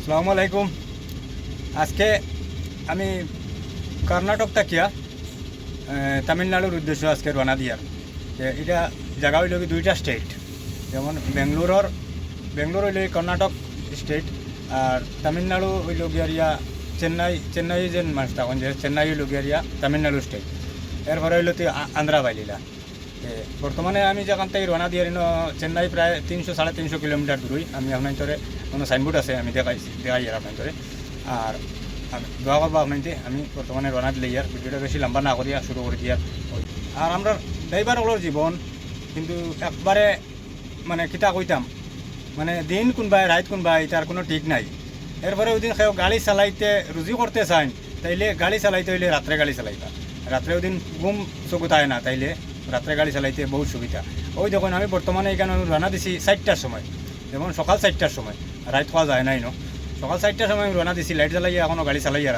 আসসালামু আলাইকুম। আজকে আমি কর্ণাটক থাকিয়া তামিলনাড়ুর উদ্দেশ্যে আজকে রওনা দিয়ার। এটা জায়গা হইল কি দুইটা স্টেট, যেমন বেঙ্গলোর হইল কর্ণাটক স্টেট, আর তামিলনাড়ু হইল গিয়ারিয়া চেন্নাই যে মানুষ তখন যে চেন্নাই হইল গিয়ারিয়া তামিলনাড়ু স্টেট। এরপরে হইল তুই আন্ধ্রা বাইলিলা। বর্তমানে আমি যেখান থেকে রওনা দিয়ে চেন্নাই প্রায় 300-350 কিলোমিটার দূরই। আমি আপনার কোনো সাইনবোর্ড আছে, আমি দেখাই আপনার। আর আমি দোয়া করবো আপনাকে। আমি বর্তমানে রওনা দিলে ইয়ার ভিডিওটা বেশি লম্বা না করিয়া শুরু করে দিয়ার। আর আমরা ড্রাইভারগুলোর জীবন কিন্তু একবারে মানে কিতা কইতাম, মানে দিন কোনবাই রাত কোনবাই তার কোনো ঠিক নাই। এরপরে ওই দিন কেউ গাড়ি চালাইতে রুজি করতে চান, তাইলে গাড়ি চালাইতে হইলে রাত্রে গাড়ি চালাইবা। রাত্রে ওই দিন ঘুম চকুত আয় না, তাইলে রাত্রে গাড়ি চালাইতে বহুত সুবিধা। ওই দেখুন আমি বর্তমানে এখানে রওনা দিছি 4টার সময়, যেমন সকাল 4টার সময়, রাত খাওয়া যায় নাই সকাল 4টার সময় আমি রওনা দিছি। লাইট জ্বালাইয়া এখনও গাড়ি চালাই আর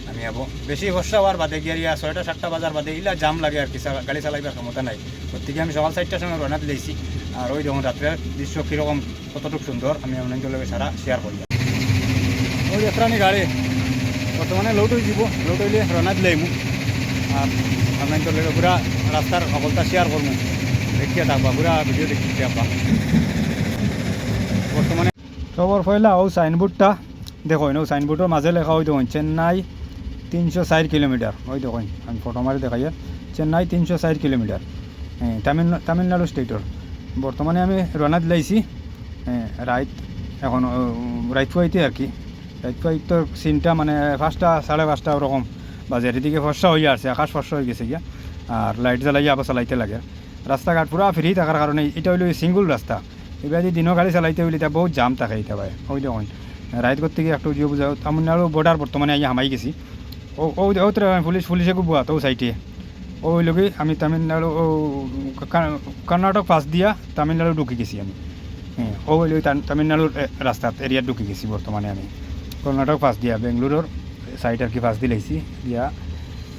আমি আবো বেশি বর্ষা হওয়ার বাদে গিয়া 6টা-7টা বাজার বাদে ইলা জাম লাগে আর কি, গাড়ি চালাইবার ক্ষমতা নাই। প্রত্যেকে আমি সকাল 4টার সময় রওনা দিলেছি। আর ওই দেখুন রাত্রের দৃশ্য কীরকম, কতটুকু সুন্দর আমি আপনাদের লগে সারা শেয়ার করি। ওই যাত্রানি গাড়ি বর্তমানে লোড হয়ে যাব, লোড হইলে রওনা দিলেইমু। আর আপনাদের লগে পুরা রাস্তার সকলটা শেয়ার করবো, দেখিয়ে থাকবা পুরা ভিডিও দেখি থাকবা। বর্তমানে খবর পয়লা ও সাইনবোর্ডটা দেখুন, ও সাইনবোর্ডের মাঝে লেখা ওই দেখুন চেন্নাই 360 কিলোমিটার। ওই দেখুন আমি ফটো মারি দেখাই, চেন্নাই 360 কিলোমিটার, তামিলনাড়ু স্টেটর। বর্তমানে আমি রওনা দিলাইছি রাইত, এখন রাইত ফুয়াইতে আর কি। রাইত ফুয়াইতে সিনটা মানে 5টা 5:30 ওরকম বাজে। এদিকে ফর্সা হয়ে আসছে, আকাশ ফর্সা হয়ে গেছে গিয়া। আর লাইট জ্বালাইয়া আবার চালাইতে লাগে। রাস্তাঘাট পুরা ফ্রি থাকার কারণে এটা হইল সিঙ্গুল রাস্তা। এবার যদি দিনও গাড়ি চালাইতে হইলে এটা বহুত জাম থাকে এটা ভাই। ওই দেখুন রাইত করতে গিয়ে একটু জিও বুঝাও, তামিলনাড়ু বর্ডার বর্তমানে আইয়া হামাই গেছি। পুলিশে খুব বুয়া তো সাইটে ওই লোকে আমি তামিলনাড়ু কর্ণাটক পাস দিয়া তামিলনাড়ু ঢুকে গেছি আমি। ওই লোক তামিলনাড়ুর রাস্তাত এরিয়াত ঢুকে গেছি। বর্তমানে আমি কর্ণাটক পাস দিয়া বেঙ্গলোরের সাইড আর কি পাস দিলাইছি, দিয়া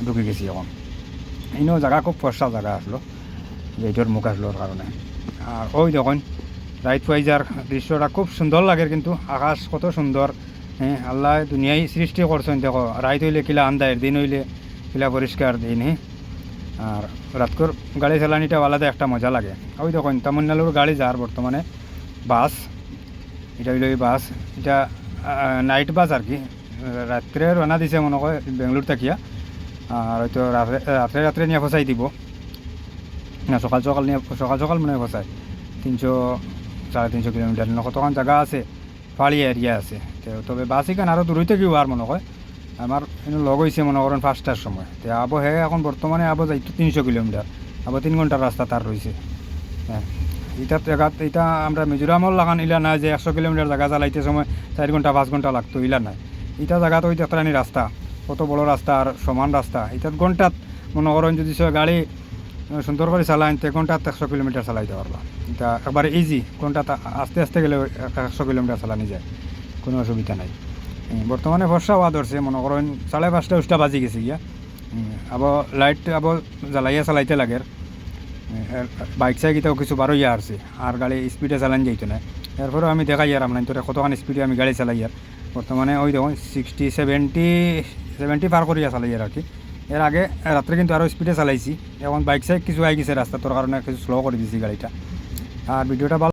ঢুকে গেছি এখন। ইনো জায়গা খুব ফর্সা জায়গা আসলো, গেটের মুখ আসলোর কারণে। আর ওই দেখুন রাইত ফাইজার দৃশ্যটা খুব সুন্দর লাগে, কিন্তু আকাশ কত সুন্দর। আল্লাহ দুনিয়ায় সৃষ্টি করছেন। দেখো রাইত হইলে কিলা আন্দায়ের, দিন হইলে কিলা পরিষ্কার দিন। আর রাতকর গাড়ি চালানিটা আলাদা একটা মজা লাগে। ওই দেখুন তামিলনাড়ুর গাড়ি যার বর্তমানে বাস, এটা হইল এই বাস, এটা নাইট বাস আর কি। রাত্রে রওনা দিছে মনে হয় বেঙ্গলোর থাকিয়া। আর হয়তো রাত্রে নিয়ে ফসাই দিব না, সকাল মনে হয় ফসায় 300-350 কিলোমিটার। কতক্ষণ জায়গা আছে, পাহাড়ি এরিয়া আছে। তবে বাস এখানে আরও দূরই থেকেও আর মনে হয় আমার এনে লগ হয়েছে মনে করেন 5টার সময়। তো আবো এখন বর্তমানে যাইতো 300 কিলোমিটার, 3 ঘন্টার রাস্তা তার রয়েছে। এটা আমরা মিজোরামর লাগান ইলা নাই যে 100 কিলোমিটার জায়গা চালাইতে সময় 4 ঘন্টা 5 ঘন্টা লাগতো, ইলা নাই। এটা জায়গাতে ওই দেখলানি রাস্তা কত বড় রাস্তা আর সমান রাস্তা। এটাত ঘন্টাত মনে করেন যদি গাড়ি সুন্দর করে চালাইন তো ঘন্টাত 100 কিলোমিটার চালাইতে পারবা। এটা একবারে ইজি, ঘন্টাত আস্তে আস্তে গেলে 100 কিলোমিটার চালানি যায়, কোনো অসুবিধা নাই। বর্তমানে বর্ষা হওয়া ধরছে, মনে করেন 5:30 বাজি গেছে গিয়া। আবার লাইট আবার জ্বালাইয়া চালাইতে লাগে। বাইক সাইকেও কিছু বারোইয়া আসছে, আর গাড়ি স্পিডে চালান যাইতো না। এরপরেও আমি দেখাই আর আপনার তোরা কতখানি স্পিডে আমি গাড়ি চালাই। আর বর্তমানে ওই দেখুন 60-70 পার করিয়া চালাই আর কি। এর আগে রাত্রে কিন্তু আরও স্পিডে চালাইছি। এখন বাইক সাইক কিছু আই গেছে রাস্তা, তোর কারণে কিছু স্লো করে দিয়েছি গাড়িটা। আর ভিডিওটা ভালো